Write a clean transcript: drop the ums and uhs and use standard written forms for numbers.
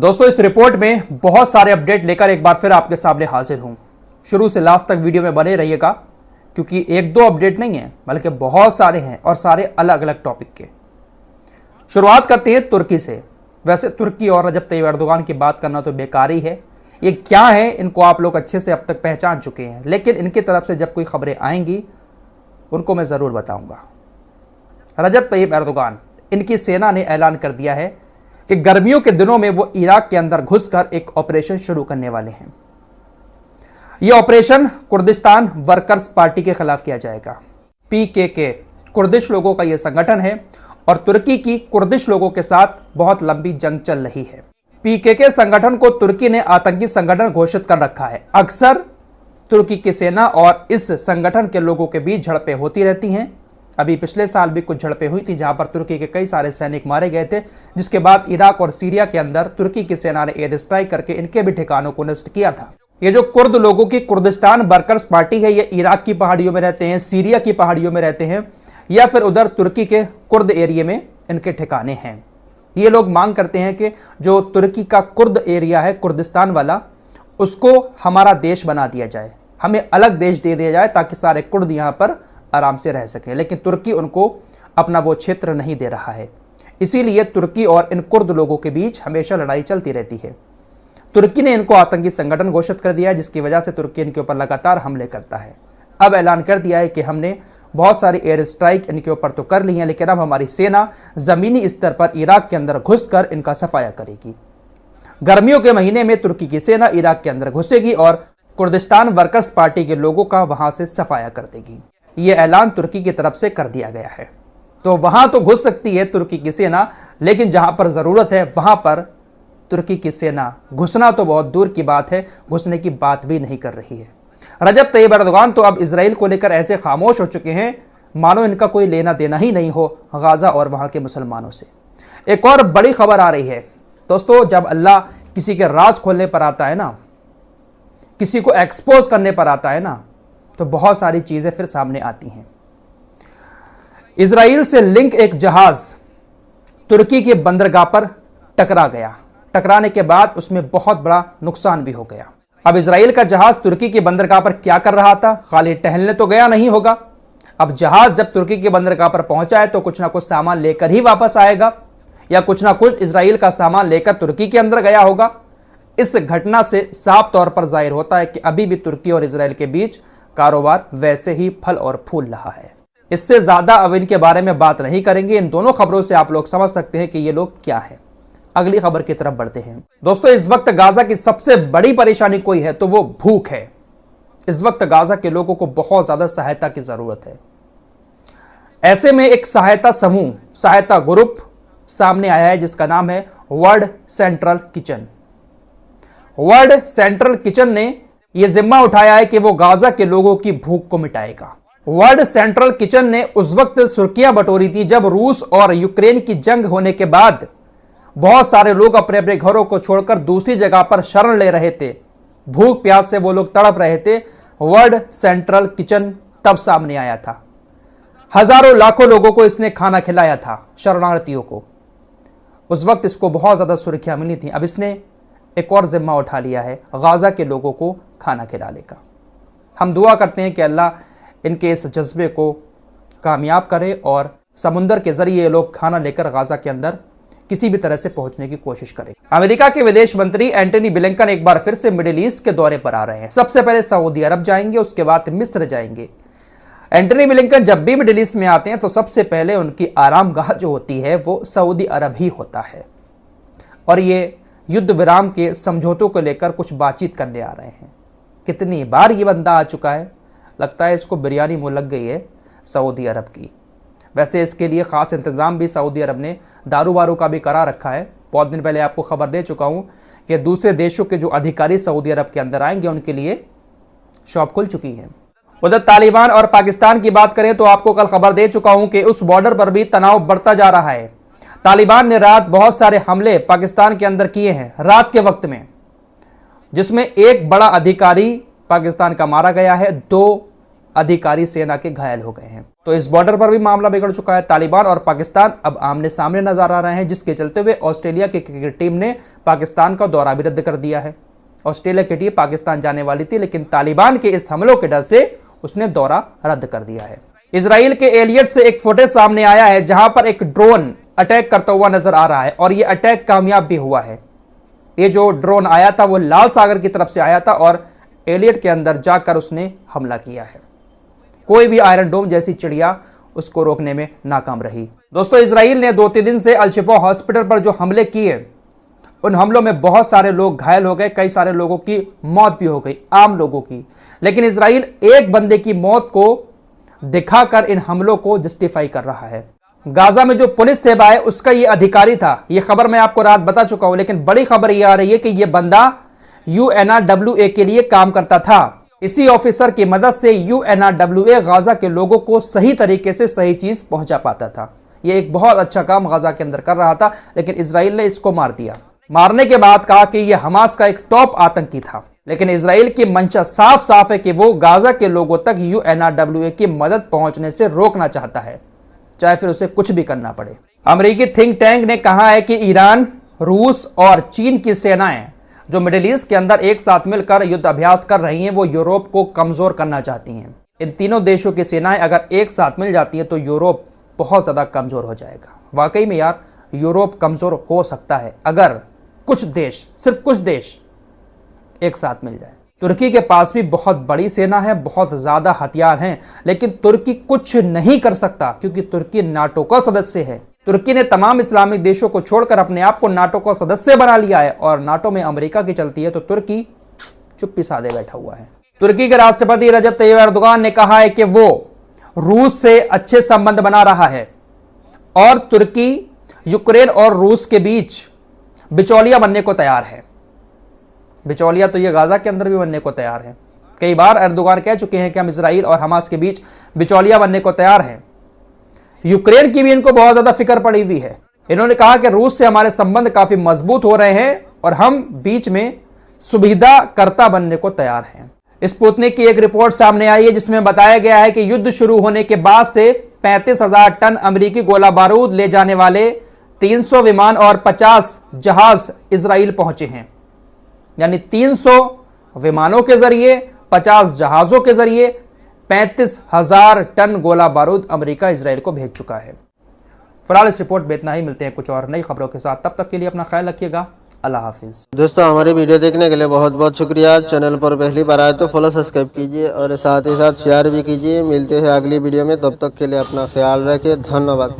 दोस्तों, इस रिपोर्ट में बहुत सारे अपडेट लेकर एक बार फिर आपके सामने हाजिर हूं। शुरू से लास्ट तक वीडियो में बने रहिएगा, क्योंकि एक दो अपडेट नहीं है बल्कि बहुत सारे हैं और सारे अलग अलग टॉपिक के। शुरुआत करते हैं तुर्की से। वैसे तुर्की और रजब तैयब एर्दोगान की बात करना तो बेकार ही है। ये क्या है, इनको आप लोग अच्छे से अब तक पहचान चुके हैं, लेकिन इनकी तरफ से जब कोई खबरें आएंगी उनको मैं ज़रूर बताऊंगा। रजब तैयब एर्दोगान, इनकी सेना ने ऐलान कर दिया है कि गर्मियों के दिनों में वो इराक के अंदर घुसकर एक ऑपरेशन शुरू करने वाले हैं। यह ऑपरेशन कुर्दिस्तान वर्कर्स पार्टी के खिलाफ किया जाएगा। पीकेके कुर्दिश लोगों का यह संगठन है और तुर्की की कुर्दिश लोगों के साथ बहुत लंबी जंग चल रही है। पीकेके संगठन को तुर्की ने आतंकी संगठन घोषित कर रखा है। अक्सर तुर्की की सेना और इस संगठन के लोगों के बीच झड़पें होती रहती हैं। अभी पिछले साल भी कुछ झड़पें हुई थी जहां पर तुर्की के कई सारे सैनिक मारे गए थे, जिसके बाद इराक और सीरिया के अंदर तुर्की की सेना ने एयर स्ट्राइक करके इनके भी ठिकानों को नष्ट किया था। ये जो कुर्द लोगों की कुर्दिस्तान वर्कर्स पार्टी है, ये इराक की पहाड़ियों में रहते हैं, सीरिया की पहाड़ियों में रहते हैं या फिर उधर तुर्की के कुर्द एरिया में इनके ठिकाने हैं। ये लोग मांग करते हैं कि जो तुर्की का कुर्द एरिया है, कुर्दिस्तान वाला, उसको हमारा देश बना दिया जाए, हमें अलग देश दे दिया जाए ताकि सारे कुर्द यहाँ पर आराम से रह सकें। लेकिन तुर्की उनको अपना वो क्षेत्र नहीं दे रहा है। इसीलिए तुर्की और इन कुर्द लोगों के बीच हमेशा लड़ाई चलती रहती है। तुर्की ने इनको आतंकी संगठन घोषित कर दिया है, जिसकी वजह से तुर्की इनके ऊपर लगातार हमले करता है। अब ऐलान कर दिया है कि हमने बहुत सारी एयर स्ट्राइक इनके ऊपर तो कर ली है, लेकिन अब हमारी सेना जमीनी स्तर पर इराक के अंदर घुसकर इनका सफाया करेगी। गर्मियों के महीने में तुर्की की सेना इराक के अंदर घुसेगी और कुर्दिस्तान वर्कर्स पार्टी के लोगों का वहां से सफाया कर देगी। यह ऐलान तुर्की की तरफ से कर दिया गया है। तो वहां तो घुस सकती है तुर्की की सेना, लेकिन जहां पर जरूरत है वहां पर तुर्की की सेना घुसना तो बहुत दूर की बात है, घुसने की बात भी नहीं कर रही है। रजब तैयब एर्दोगान तो अब इजराइल को लेकर ऐसे खामोश हो चुके हैं मानो इनका कोई लेना देना ही नहीं हो गाजा और वहां के मुसलमानों से। एक और बड़ी खबर आ रही है दोस्तों, जब अल्लाह किसी के राज खोलने पर आता है ना, किसी को एक्सपोज करने पर आता है ना, तो बहुत सारी चीजें फिर सामने आती हैं। इजराइल से लिंक एक जहाज तुर्की के बंदरगाह पर टकरा गया। टकराने के बाद उसमें बहुत बड़ा नुकसान भी हो गया। अब इजराइल का जहाज तुर्की के बंदरगाह पर क्या कर रहा था? खाली टहलने तो गया नहीं होगा। अब जहाज जब तुर्की के बंदरगाह पर पहुंचा है तो कुछ ना कुछ सामान लेकर ही वापस आएगा, या कुछ ना कुछ इजराइल का सामान लेकर तुर्की के अंदर गया होगा। इस घटना से साफ तौर पर जाहिर होता है कि अभी भी तुर्की और इजराइल के बीच कारोबार वैसे ही फल और फूल रहा है। इससे ज्यादा अब इनके बारे में बात नहीं करेंगे। इन दोनों खबरों से आप लोग समझ सकते हैं कि ये लोग क्या है। अगली खबर की तरफ बढ़ते हैं। दोस्तों, इस वक्त गाजा की सबसे बड़ी परेशानी कोई है तो वो भूख है। इस वक्त गाजा के लोगों को बहुत ज्यादा सहायता की जरूरत है। ऐसे में एक सहायता समूह, सहायता ग्रुप सामने आया है जिसका नाम है world central kitchen. World central kitchen ने यह जिम्मा उठाया है कि वो गाजा के लोगों की भूख को मिटाएगा। वर्ल्ड सेंट्रल किचन ने उस वक्त सुर्खियां बटोरी थी जब रूस और यूक्रेन की जंग होने के बाद बहुत सारे लोग अपने अपने घरों को छोड़कर दूसरी जगह पर शरण ले रहे थे। भूख प्यास से वो लोग तड़प रहे थे। वर्ल्ड सेंट्रल किचन तब सामने आया था। हजारों लाखों लोगों को इसने खाना खिलाया था, शरणार्थियों को। उस वक्त इसको बहुत ज्यादा सुर्खियां मिली थी। अब इसने एक और जिम्मा उठा लिया है गाजा के लोगों को खाना खिलाने का। हम दुआ करते हैं कि अल्लाह इनके इस जज्बे को कामयाब करे और समुंदर के जरिए ये लोग खाना लेकर गाजा के अंदर किसी भी तरह से पहुंचने की कोशिश करें। अमेरिका के विदेश मंत्री एंटनी ब्लिंकन एक बार फिर से मिडिल ईस्ट के दौरे पर आ रहे हैं। सबसे पहले सऊदी अरब जाएंगे, उसके बाद मिस्र जाएंगे। एंटनी ब्लिंकन जब भी मिडिल ईस्ट में आते हैं तो सबसे पहले उनकी आरामगाह जो होती है वो सऊदी अरब ही होता है, और ये युद्ध विराम के समझौतों को लेकर कुछ बातचीत करने आ रहे हैं। कितनी बार ये बंदा आ चुका है, लगता है इसको बिरयानी मुंह लग गई है सऊदी अरब की। वैसे इसके लिए खास इंतजाम भी सऊदी अरब ने दारू वारू का भी करा रखा है। बहुत दिन पहले आपको खबर दे चुका हूं कि दूसरे देशों के जो अधिकारी सऊदी अरब के अंदर आएंगे उनके लिए शॉप खुल चुकी है। उधर तालिबान और पाकिस्तान की बात करें तो आपको कल खबर दे चुका हूं कि उस बॉर्डर पर भी तनाव बढ़ता जा रहा है। तालिबान ने रात बहुत सारे हमले पाकिस्तान के अंदर किए हैं रात के वक्त में, जिसमें एक बड़ा अधिकारी पाकिस्तान का मारा गया है, 2 अधिकारी सेना के घायल हो गए हैं। तो इस बॉर्डर पर भी मामला बिगड़ चुका है। तालिबान और पाकिस्तान अब आमने सामने नजर आ रहे हैं, जिसके चलते हुए ऑस्ट्रेलिया की क्रिकेट टीम ने पाकिस्तान का दौरा भी रद्द कर दिया है। ऑस्ट्रेलिया की टीम पाकिस्तान जाने वाली थी, लेकिन तालिबान के इस हमलों के डर से उसने दौरा रद्द कर दिया है। इजराइल के एलियट से एक फुटेज सामने आया है, जहां पर एक ड्रोन अटैक करता हुआ नजर आ रहा है और यह अटैक कामयाब भी हुआ है। ये जो ड्रोन आया था वो लाल सागर की तरफ से आया था और एलियट के अंदर जाकर उसने हमला किया है। कोई भी आयरन डोम जैसी चिड़िया उसको रोकने में नाकाम रही। दोस्तों, इजराइल ने 2-3 दिन से अल-शिफा हॉस्पिटल पर जो हमले किए, उन हमलों में बहुत सारे लोग घायल हो गए, कई सारे लोगों की मौत भी हो गई, आम लोगों की। लेकिन इजराइल एक बंदे की मौत को दिखाकर इन हमलों को जस्टिफाई कर रहा है। गाजा में जो पुलिस सेवा है उसका ये अधिकारी था। ये खबर मैं आपको रात बता चुका हूं, लेकिन बड़ी खबर ये आ रही है कि ये बंदा UNRWA के लिए काम करता था। इसी ऑफिसर की मदद से UNRWA गाजा के लोगों को सही तरीके से सही चीज पहुंचा पाता था। ये एक बहुत अच्छा काम गाजा के अंदर कर रहा था, लेकिन इजराइल ने इसको मार दिया। मारने के बाद कहा कि यह हमास का एक टॉप आतंकी था। लेकिन इजराइल की मंशा साफ साफ है कि वो गाजा के लोगों तक UNRWA की मदद पहुंचने से रोकना चाहता है, चाहे फिर उसे कुछ भी करना पड़े। अमेरिकी थिंक टैंक ने कहा है कि ईरान, रूस और चीन की सेनाएं जो मिडिल ईस्ट के अंदर एक साथ मिलकर युद्ध अभ्यास कर रही हैं, वो यूरोप को कमजोर करना चाहती हैं। इन तीनों देशों की सेनाएं अगर एक साथ मिल जाती हैं तो यूरोप बहुत ज्यादा कमजोर हो जाएगा। वाकई में यार, यूरोप कमजोर हो सकता है अगर कुछ देश, सिर्फ कुछ देश एक साथ मिल जाए। तुर्की के पास भी बहुत बड़ी सेना है, बहुत ज्यादा हथियार हैं, लेकिन तुर्की कुछ नहीं कर सकता क्योंकि तुर्की नाटो का सदस्य है। तुर्की ने तमाम इस्लामिक देशों को छोड़कर अपने आप को नाटो का सदस्य बना लिया है और नाटो में अमेरिका की चलती है, तो तुर्की चुप्पी साधे बैठा हुआ है। तुर्की के राष्ट्रपति रजब तैयब एर्दोगान ने कहा है कि वो रूस से अच्छे संबंध बना रहा है और तुर्की यूक्रेन और रूस के बीच बिचौलिया बनने को तैयार है। बिचौलिया तो ये गाजा के अंदर भी बनने को तैयार है। कई बार एर्दोगान कह चुके हैं कि हम इजराइल और हमास के बीच बिचौलिया बनने को तैयार हैं। यूक्रेन की भी इनको बहुत ज्यादा फिक्र पड़ी हुई है। इन्होंने कहा कि रूस से हमारे संबंध काफी मजबूत हो रहे हैं और हम बीच में सुविधाकर्ता बनने को तैयार हैं। स्पुतनिक की एक रिपोर्ट सामने आई है जिसमें बताया गया है कि युद्ध शुरू होने के बाद से 35,000 टन अमेरिकी गोला बारूद ले जाने वाले 300 विमान और 50 जहाज इजराइल पहुंचे हैं। यानी 300 विमानों के जरिए, 50 जहाजों के जरिए 35,000 टन गोला बारूद अमेरिका इजराइल को भेज चुका है। फिलहाल इस रिपोर्ट में इतना ही। मिलते हैं कुछ और नई खबरों के साथ, तब तक के लिए अपना ख्याल रखिएगा। अल्लाह हाफिज। दोस्तों, हमारी वीडियो देखने के लिए बहुत बहुत शुक्रिया। चैनल पर पहली बार आए तो फॉलो सब्सक्राइब कीजिए और साथ ही साथ शेयर भी कीजिए। मिलते हैं अगली वीडियो में, तब तक के लिए अपना ख्याल रखिए। धन्यवाद।